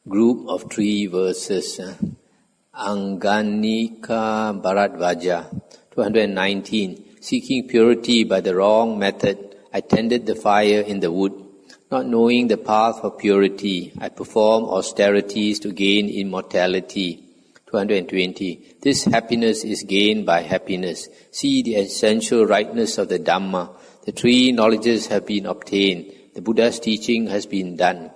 group of 3 verses. Anganika Bharadvaja, 219. Seeking purity by the wrong method, I tended the fire in the wood. Not knowing the path of purity, I perform austerities to gain immortality. 220. This happiness is gained by happiness. See the essential rightness of the Dhamma. The 3 knowledges have been obtained. The Buddha's teaching has been done.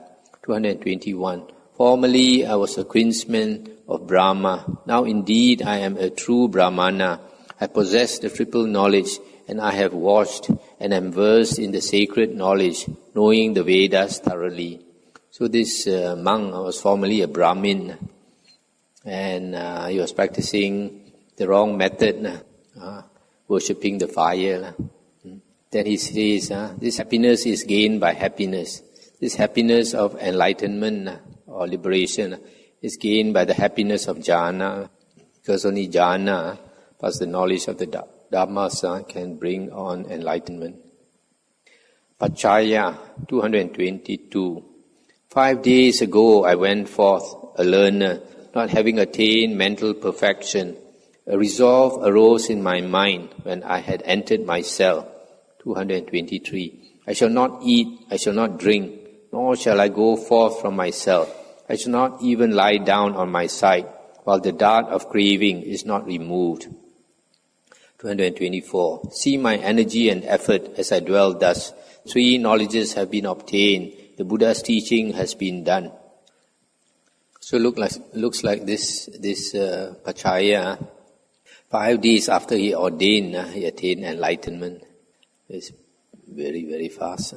221. Formerly I was a kinsman of Brahma. Now indeed I am a true Brahmana. I possess the triple knowledge, and I have watched and am versed in the sacred knowledge, knowing the Vedas thoroughly. So this monk was formerly a Brahmin, and he was practicing the wrong method, worshipping the fire. Then he says, this happiness is gained by happiness. This happiness of enlightenment or liberation is gained by the happiness of jhana, because only jhana plus the knowledge of the Dhammas can bring on enlightenment. Pachaya 222. 5 days ago I went forth, a learner, not having attained mental perfection. A resolve arose in my mind when I had entered my cell. 223. I shall not eat, I shall not drink, nor shall I go forth from my cell. I shall not even lie down on my side, while the dart of craving is not removed. 224. See my energy and effort as I dwell thus. 3 knowledges have been obtained. The Buddha's teaching has been done. So looks like this Pachaya, 5 days after he ordained, he attained enlightenment. It's very, very fast.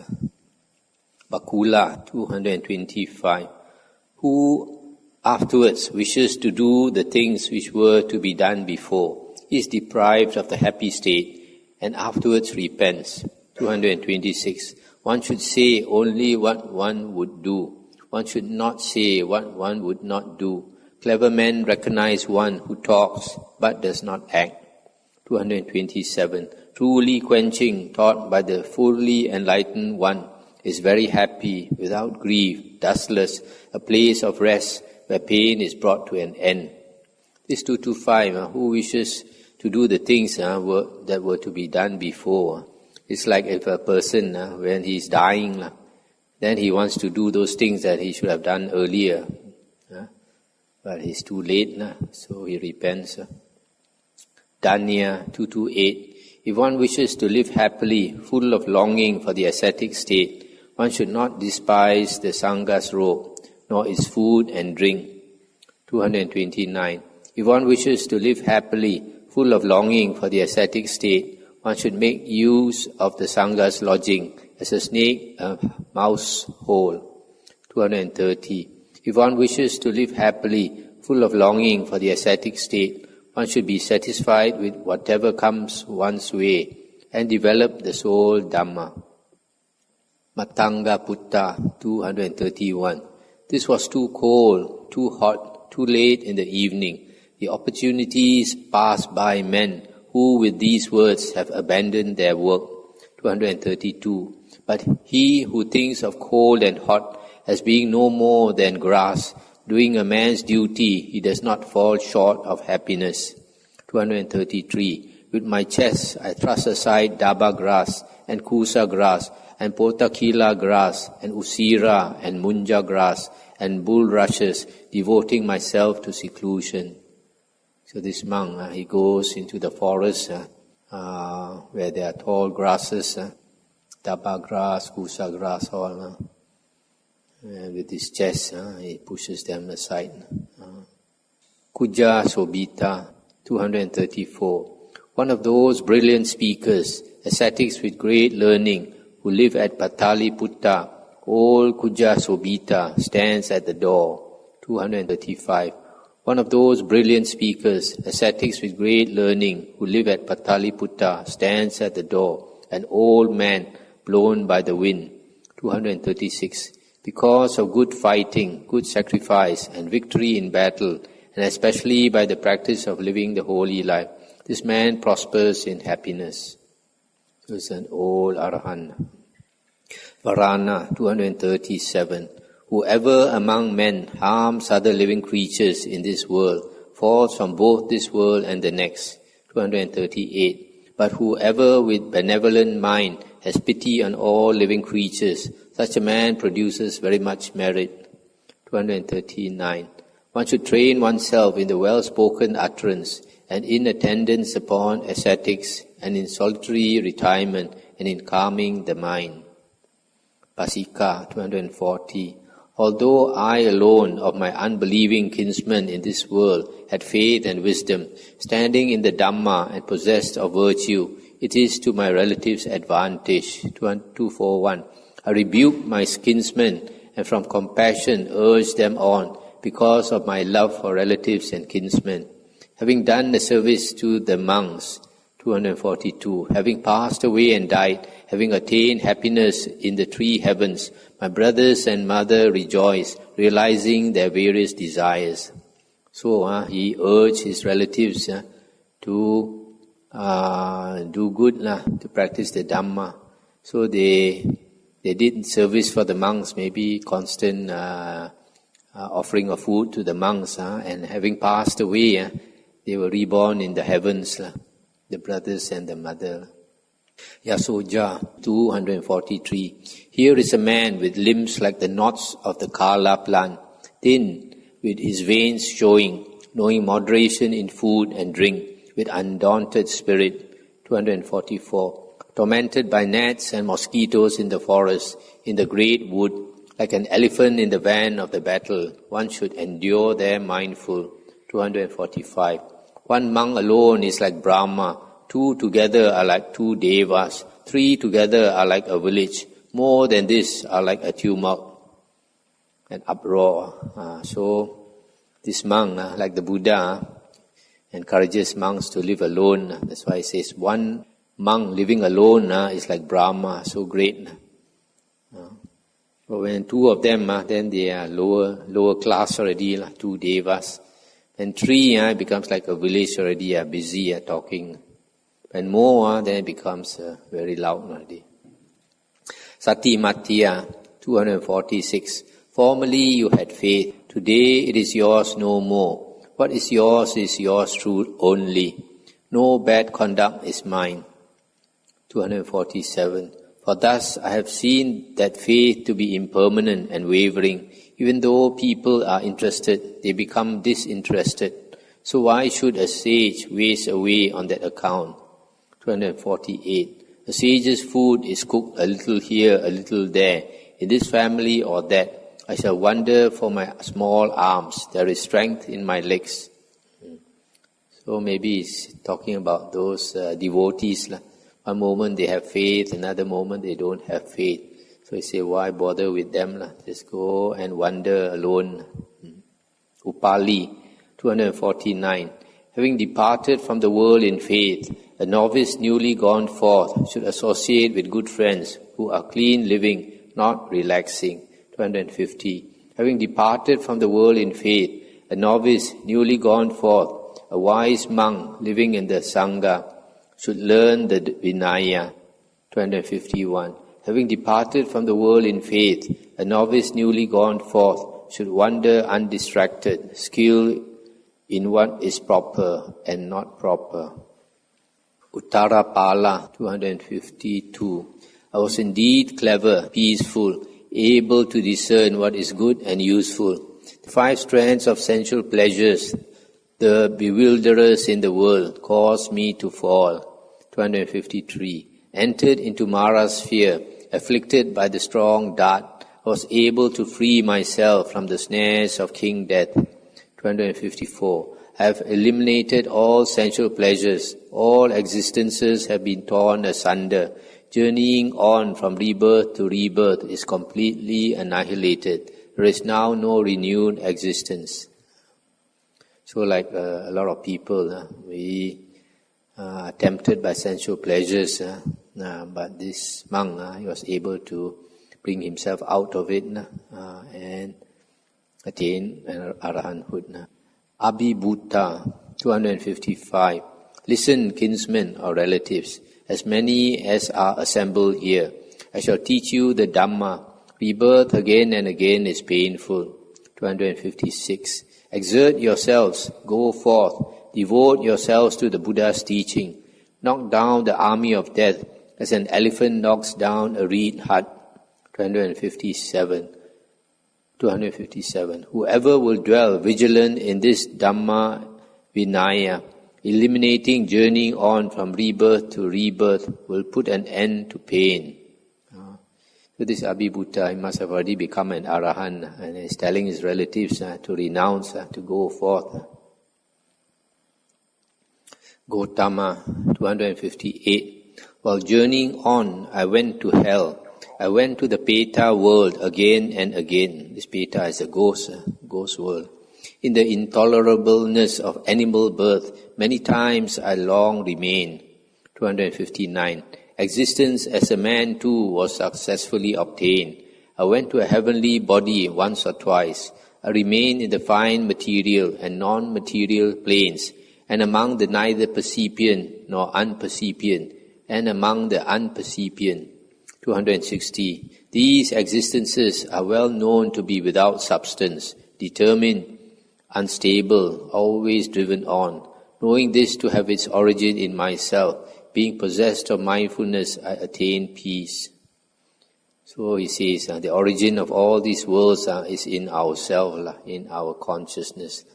Bakula 225. Who afterwards wishes to do the things which were to be done before, is deprived of the happy state, and afterwards repents. 226. One should say only what one would do. One should not say what one would not do. Clever men recognize one who talks but does not act. 227. Truly quenching, taught by the fully enlightened one, is very happy, without grief, dustless, a place of rest where pain is brought to an end. This 225, who wishes to do the things that were to be done before. It's like if a person, when he's dying, then he wants to do those things that he should have done earlier. But he's too late, so he repents. Danya 228. If one wishes to live happily, full of longing for the ascetic state, one should not despise the Sangha's robe, nor its food and drink. 229. If one wishes to live happily, full of longing for the ascetic state, one should make use of the Sangha's lodging as a snake a mouse hole. 230. If one wishes to live happily, full of longing for the ascetic state, one should be satisfied with whatever comes one's way and develop the soul Dhamma. Matanga Putta 231. This was too cold, too hot, too late in the evening. The opportunities pass by men who with these words have abandoned their work. 232. But he who thinks of cold and hot as being no more than grass, doing a man's duty, he does not fall short of happiness. 233. With my chest I thrust aside daba grass and kusa grass and potakila grass and usira and munja grass and bulrushes, devoting myself to seclusion. So this monk, he goes into the forest where there are tall grasses, daba grass, kusa grass, all. With his chest, he pushes them aside. Kuja Sobita 234. One of those brilliant speakers, ascetics with great learning, who live at Pataliputta, old Kuja Sobita, stands at the door. 235. One of those brilliant speakers, ascetics with great learning, who live at Pataliputta, stands at the door, an old man blown by the wind. 236. Because of good fighting, good sacrifice, and victory in battle, and especially by the practice of living the holy life, this man prospers in happiness. So it's an old Arahant. Varana 237. Whoever among men harms other living creatures in this world falls from both this world and the next. 238. But whoever with benevolent mind has pity on all living creatures, such a man produces very much merit. 239. One should train oneself in the well-spoken utterance and in attendance upon ascetics and in solitary retirement and in calming the mind. Pasika 240. Although I alone of my unbelieving kinsmen in this world had faith and wisdom, standing in the Dhamma and possessed of virtue, it is to my relatives' advantage. 241. I rebuke my kinsmen and from compassion urge them on because of my love for relatives and kinsmen. Having done the service to the monks, 242. Having passed away and died, having attained happiness in the three heavens, my brothers and mother rejoice, realizing their various desires. So he urged his relatives to do good, to practice the Dhamma. So they did service for the monks, maybe constant offering of food to the monks, and having passed away, they were reborn in the heavens, the brothers and the mother. Yasoja 243. Here is a man with limbs like the knots of the Kala plant, thin, with his veins showing, knowing moderation in food and drink, with undaunted spirit. 244. Tormented by gnats and mosquitoes in the forest, in the great wood, like an elephant in the van of the battle, one should endure there mindful. 245. One monk alone is like Brahma, two together are like two devas, three together are like a village, more than this are like a tumult, an uproar. So this monk, like the Buddha, encourages monks to live alone. That's why he says one monk living alone is like Brahma, so great. But when two of them, then they are lower class already, two devas. And three, it becomes like a village already, busy talking. And more, then it becomes very loud already. Sati Matya 246. Formerly you had faith, today it is yours no more. What is yours true only. No bad conduct is mine. 247. For thus I have seen that faith to be impermanent and wavering. Even though people are interested, they become disinterested. So why should a sage waste away on that account? 248. A sage's food is cooked a little here, a little there, in this family or that. I shall wander for my small arms. There is strength in my legs. So maybe he's talking about those devotees. One moment they have faith, another moment they don't have faith. So he say, why bother with them? Just go and wander alone. Upali 249. Having departed from the world in faith, a novice newly gone forth should associate with good friends who are clean living, not relaxing. 250. Having departed from the world in faith, a novice newly gone forth, a wise monk living in the Sangha, should learn the Vinaya. 251. Having departed from the world in faith, a novice newly gone forth should wander undistracted, skilled in what is proper and not proper. Uttarapala 252. I was indeed clever, peaceful, able to discern what is good and useful. The 5 strands of sensual pleasures, the bewilderers in the world, caused me to fall. 253. Entered into Mara's sphere, afflicted by the strong dart, I was able to free myself from the snares of King Death. 254. I have eliminated all sensual pleasures. All existences have been torn asunder. Journeying on from rebirth to rebirth is completely annihilated. There is now no renewed existence. So like a lot of people, we are tempted by sensual pleasures, but this monk, he was able to bring himself out of it and attain arahanthood. Abhibhuta 255. Listen, kinsmen or relatives, as many as are assembled here. I shall teach you the Dhamma. Rebirth again and again is painful. 256. Exert yourselves, go forth, devote yourselves to the Buddha's teaching. Knock down the army of death as an elephant knocks down a reed hut. 257. Whoever will dwell vigilant in this Dhamma Vinaya, eliminating journeying on from rebirth to rebirth, will put an end to pain. So this Abhibhuta, he must have already become an Arahant, and he's telling his relatives to renounce, to go forth. Gotama, 258. While journeying on, I went to hell. I went to the Peta world again and again. This Peta is a ghost world. In the intolerableness of animal birth, many times I long remained. 259. Existence as a man too was successfully obtained. I went to a heavenly body once or twice. I remained in the fine material and non-material planes, and among the neither percipient nor unpercipient, and among the unpercipient. 260. These existences are well known to be without substance, determined, unstable, always driven on. Knowing this to have its origin in myself, being possessed of mindfulness, I attain peace. So he says, the origin of all these worlds is in ourselves, in our consciousness.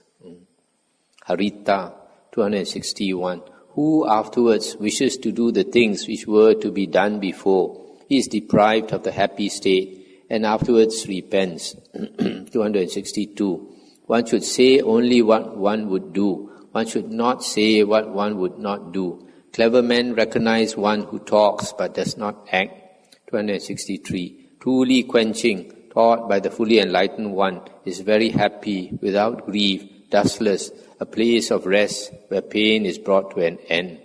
Harita, 261. Who afterwards wishes to do the things which were to be done before, he is deprived of the happy state, and afterwards repents. 262. One should say only what one would do. One should not say what one would not do. Clever men recognize one who talks but does not act. 263. Truly quenching, taught by the fully enlightened one, is very happy, without grief, dustless, a place of rest where pain is brought to an end.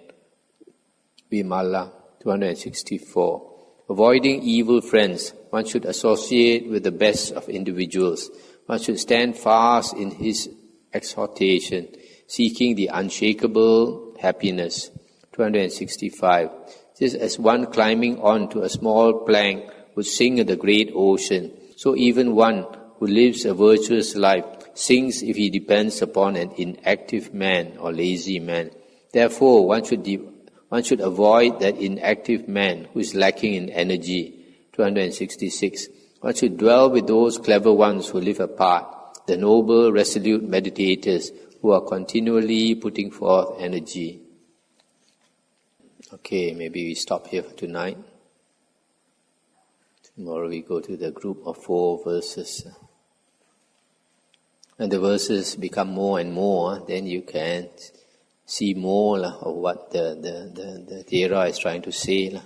Vimala, 264. Avoiding evil friends, one should associate with the best of individuals. One should stand fast in his exhortation, seeking the unshakable happiness. 265. Just as one climbing on to a small plank would sing in the great ocean, so even one who lives a virtuous life sinks if he depends upon an inactive man or lazy man. Therefore, one should avoid that inactive man who is lacking in energy. 266. One should dwell with those clever ones who live apart, the noble, resolute meditators who are continually putting forth energy. Okay, maybe we stop here for tonight. Tomorrow we go to the group of 4 verses. And the verses become more and more, then you can see more of what the Thera is trying to say.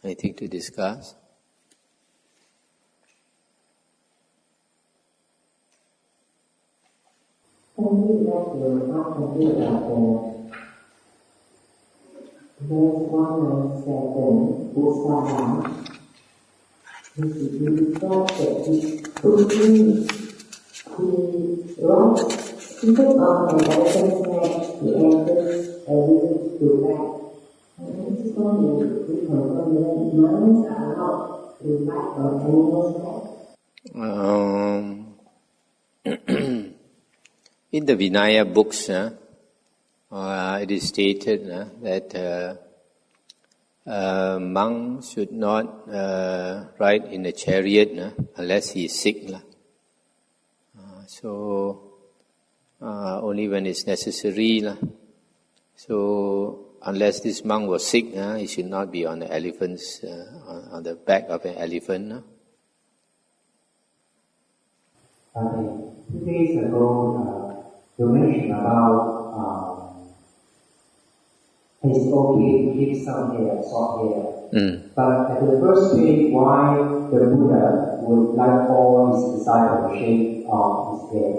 Anything to discuss? In the Vinaya books, it is stated that monk should not ride in a chariot unless he is sick. So only when it's necessary. So unless this monk was sick, he should not be on the elephant's on the back of an elephant. 2 days ago, you mentioned about it's okay to keep some hair, soft hair. But at the first place, why the Buddha would like all his disciples to shave off his hair?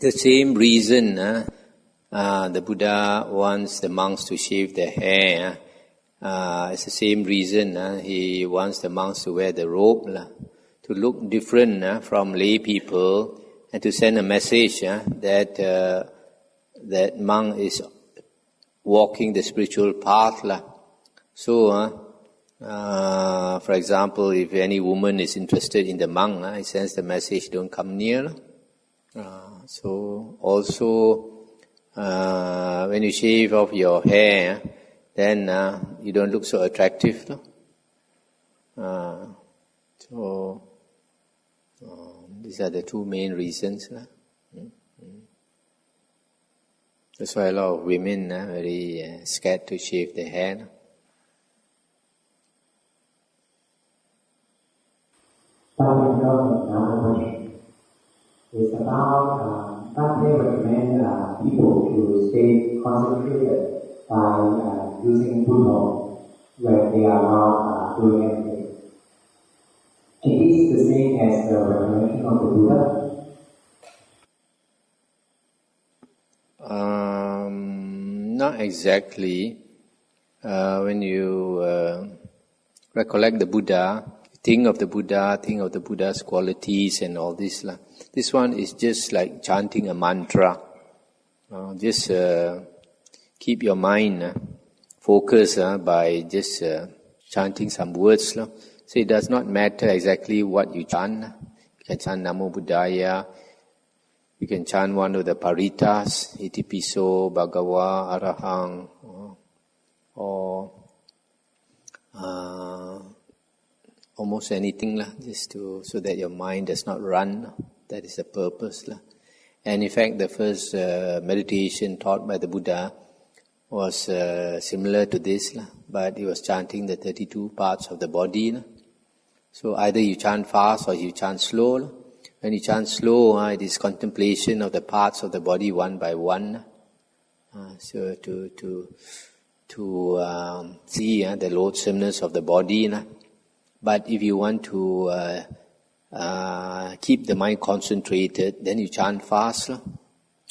The same reason the Buddha wants the monks to shave their hair. It's the same reason he wants the monks to wear the robe, to look different from lay people, and to send a message that monk is walking the spiritual path. So, for example, if any woman is interested in the monk, it sends the message, don't come near. So also, when you shave off your hair, then you don't look so attractive. So these are the two main reasons. That's why a lot of women are very scared to shave their hair. Another question is about that they recommend people to stay concentrated by using Buddha when they are not doing anything. Is this the same as the recommendation of the Buddha? Not exactly. When you recollect the Buddha, think of the Buddha's qualities and all this. This one is just like chanting a mantra. Just keep your mind focused by just chanting some words. So it does not matter exactly what you chant. You can chant Namo Buddhaya. You can chant one of the paritas, Itipiso, Bhagava, Arahang, or almost anything, just so that your mind does not run. That is the purpose. And in fact, the first meditation taught by the Buddha was similar to this, but he was chanting the 32 parts of the body. So either you chant fast or you chant slow. When you chant slow, it is contemplation of the parts of the body one by one. So to see the loathsomeness of the body. But if you want to keep the mind concentrated, then you chant fast.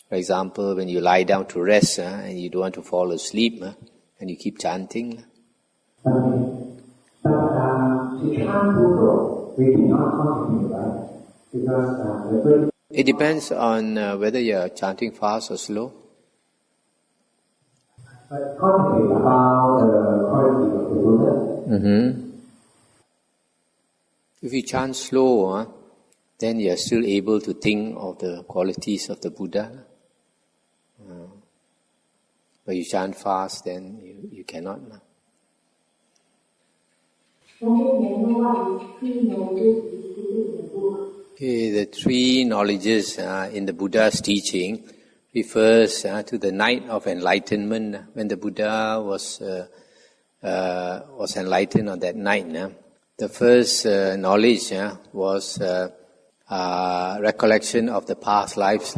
For example, when you lie down to rest and you don't want to fall asleep, and you keep chanting. To chant Buddha, we cannot concentrate, right? Because it depends on whether you are chanting fast or slow. But concentrate about the quality of the Buddha. If you chant slow, then you are still able to think of the qualities of the Buddha. But you chant fast, then you cannot. Okay, the three knowledges in the Buddha's teaching refers to the night of enlightenment. When the Buddha was enlightened on that night, the first knowledge was recollection of the past lives.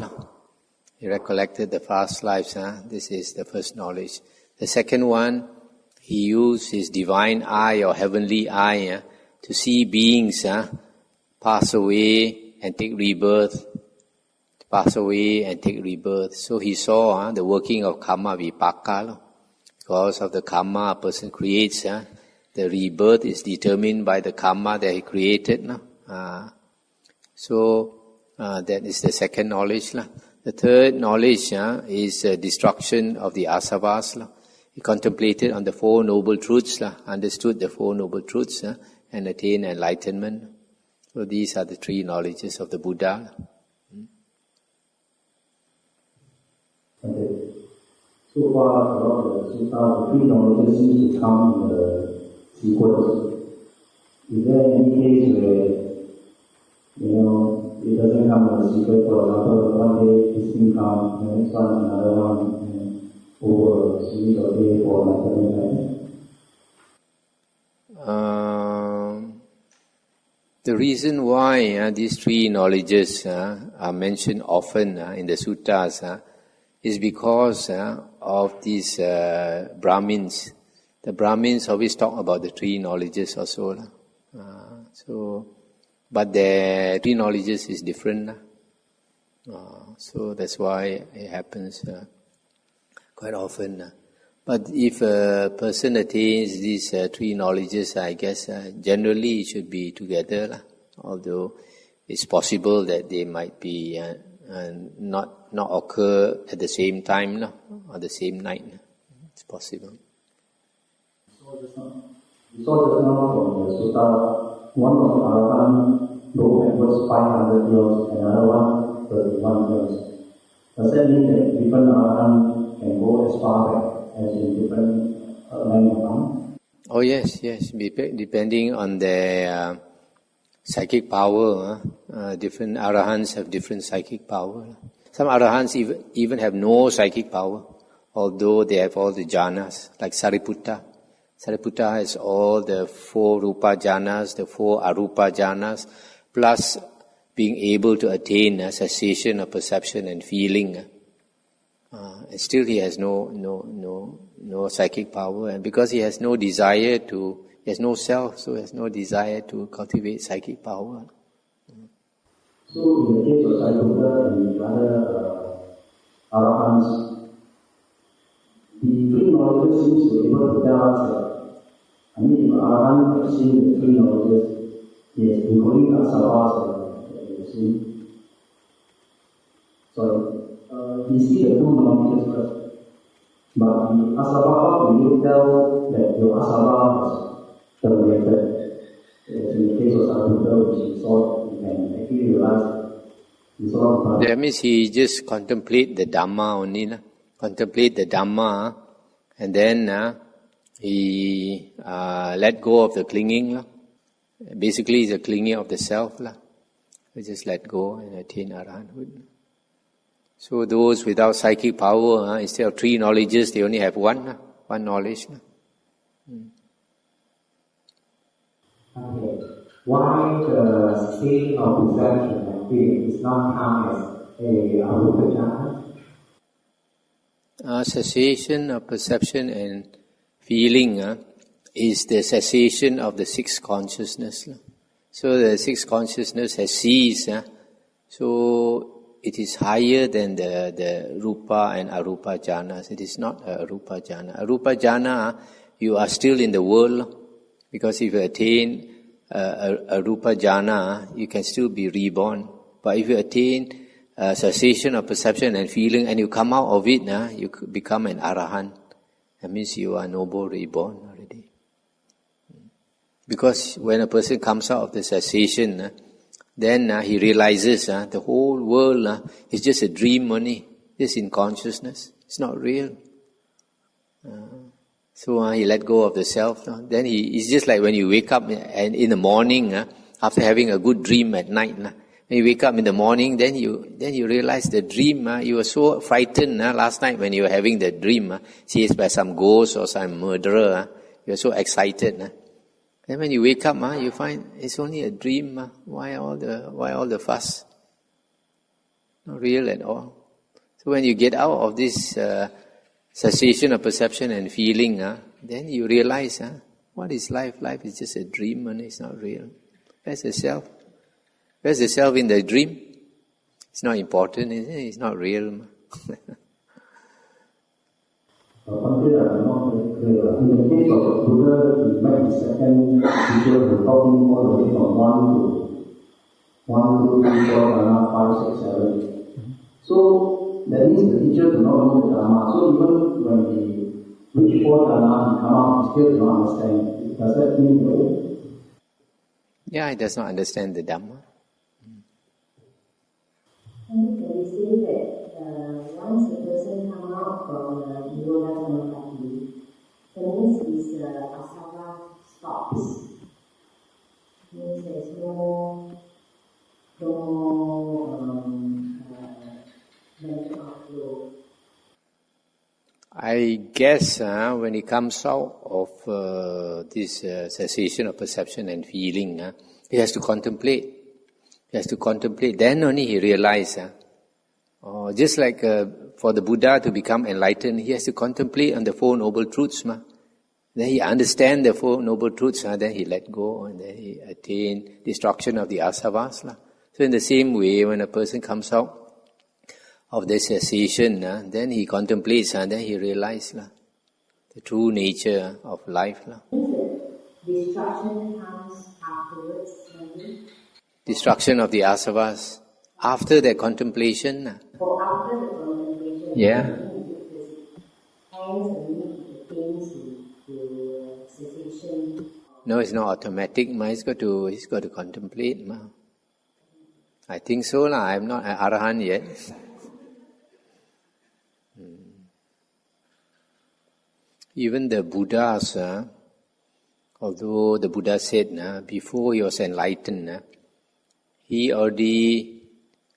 He recollected the past lives. This is the first knowledge. The second one, he used his divine eye or heavenly eye to see beings pass away and take rebirth. Pass away and take rebirth. So he saw the working of karma vipaka. Because of the karma a person creates, the rebirth is determined by the karma that he created. So that is the second knowledge. The third knowledge is destruction of the asavas. He contemplated on the Four Noble Truths, understood the Four Noble Truths and attained enlightenment. So these are the three knowledges of the Buddha. Okay. So far, the three knowledges seem to come in the sequence. Is there any case where, it doesn't come in a sequence? For example, one day this thing comes, the next one, another one, over a series of days or something like that? The reason why these three knowledges are mentioned often in the suttas is because of these Brahmins. The Brahmins always talk about the three knowledges also. But the three knowledges is different. So that's why it happens quite often. But if a person attains these three knowledges, I guess generally it should be together. Although it's possible that they might be not occur at the same time or the same night. It's possible. So just We saw just now from the Sutta, one of the Arahant go backwards 500 years, another one 31 years. Does that mean that different Arahant can go as far back as in different length of time? Oh yes, depending on their psychic power. Different Arahants have different psychic power. Some Arahants even have no psychic power, although they have all the jhanas, like Sariputta. Sariputta has all the 4 Rupa jhanas, the 4 Arupa jhanas, plus being able to attain a cessation of perception and feeling. And still he has no psychic power, and because he has no desire to, he has no self, so he has no desire to cultivate psychic power. So in the case of Sariputta and the other Arahants, the three knowledges seems to be able to tell us that, if Arahant has seen the three knowledges, yes, including Asavas that we have seen. So he sees the 2 knowledges first. But the Asava will tell that your Asava has terminated. In the case of Sariputta, which he saw, he can actually realize he saw the. That means he just contemplate the Dhamma only. Contemplate the Dhamma, and then he let go of the clinging. Basically, it's the clinging of the self. We just let go and attain arahanthood. So those without psychic power, instead of 3 knowledges, they only have one knowledge. Okay. Why the state of perception and feeling is not counted as a arupa jhana? Cessation of perception and feeling is the cessation of the 6 consciousness. So the 6 consciousness has ceased. So it is higher than the Rupa and Arupa jhanas. It is not a Arupa jhana. Arupa jhana, you are still in the world, because if you attain a Rupa jhana, you can still be reborn. But if you attain cessation of perception and feeling, and you come out of it, you become an Arahant. That means you are noble reborn already. Because when a person comes out of the cessation, then he realizes the whole world is just a dream only, just in consciousness. It's not real. So he let go of the self. Then it's just like when you wake up and in the morning, after having a good dream at night. When you wake up in the morning, then you realize the dream. You were so frightened last night when you were having the dream, chased by some ghost or some murderer. You were so excited. Then when you wake up, you find it's only a dream. Why all the fuss? Not real at all. So when you get out of this cessation of perception and feeling, then you realize, what is life? Life is just a dream, and it's not real. Where's the self? Where's the self in the dream? It's not important, is it? It's not real. In the case of Buddha, he met his second teacher who taught him all the way from 1 to 3, 4, 5, 6, 7. So that means the teacher do not know the Dhamma. So even when he reached 4 Dhamma, he come out, he still does not understand. Does that mean that? Yeah, he does not understand the Dhamma. And can we say that once the person comes out from Nirodha Samapatti, that means his asava stops. Means there is no mental outflow. I guess when he comes out of this cessation of perception and feeling, he has to contemplate. He has to contemplate. Then only he realizes. Just like for the Buddha to become enlightened, he has to contemplate on the 4 Noble Truths. Then he understands the 4 Noble Truths. Then he let go, and then he attain destruction of the asavas. So in the same way, when a person comes out of the cessation, then he contemplates, and then he realizes the true nature of life. Destruction comes afterwards, maybe? Destruction of the asavas after the contemplation. Or after the contemplation? Yeah. Hence the need to attain to cessation No, it's not automatic. He's got to contemplate. I think so. I'm not an Arahant yet. Even the Buddhas, although the Buddha said before he was enlightened, he already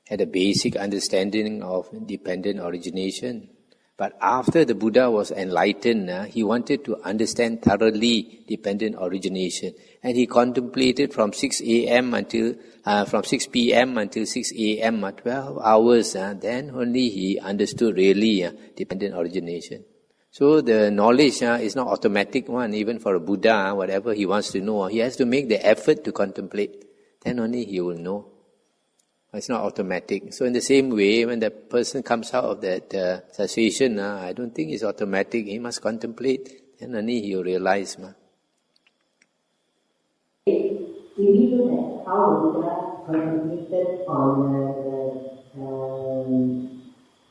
had a basic understanding of dependent origination. But after the Buddha was enlightened, he wanted to understand thoroughly dependent origination. And he contemplated from 6 p.m. until 6 a.m., 12 hours. Then only he understood really dependent origination. So the knowledge is not automatic one. Even for a Buddha, whatever he wants to know, he has to make the effort to contemplate. Then only he will know. It's not automatic. So in the same way, when the person comes out of that cessation, I don't think it's automatic. He must contemplate. Then only he will realize. We feel that how Buddha contemplated on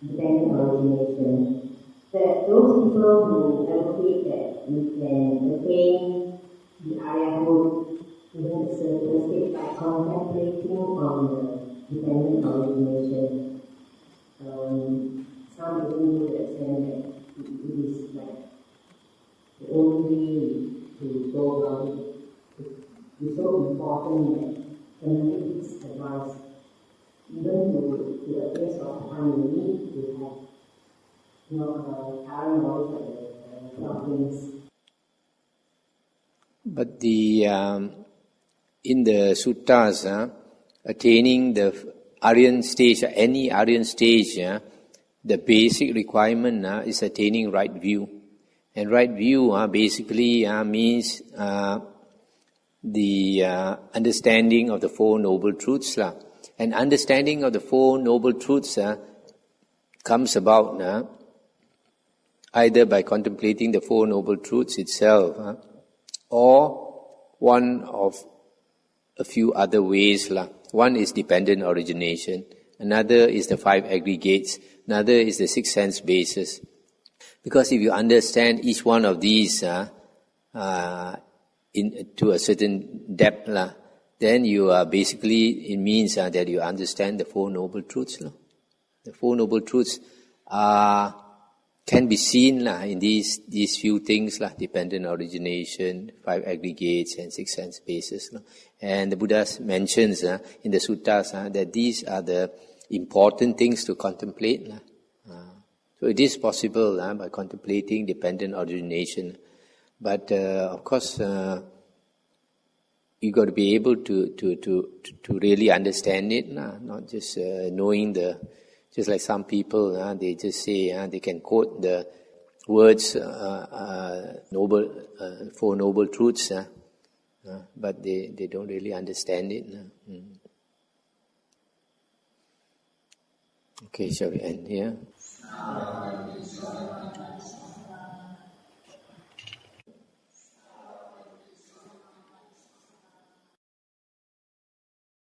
dependent origination, that those people who advocate that we can attain the Aryahood within a certain state by contemplating on the dependent origination. Some people would extend that it is like the only way to go about it. It's so important that when we take this advice, even to a place of time, we need to have our knowledge of the 12 things. But in the suttas, attaining the Aryan stage, any Aryan stage, the basic requirement is attaining right view. And right view basically means the understanding of the Four Noble Truths. And understanding of the Four Noble Truths comes about either by contemplating the Four Noble Truths itself or one of a few other ways. One is dependent origination, another is the 5 aggregates, another is the 6 sense bases. Because if you understand each one of these to a certain depth, then you are basically, it means that you understand the Four Noble Truths. The Four Noble Truths can be seen in these few things, dependent origination, 5 aggregates, and 6 sense bases. And the Buddha mentions in the suttas that these are the important things to contemplate. So it is possible by contemplating dependent origination. But of course, you got to be able to really understand it, not just knowing just like some people, they just say they can quote the words Four Noble Truths, but they don't really understand it. Okay, shall we end here?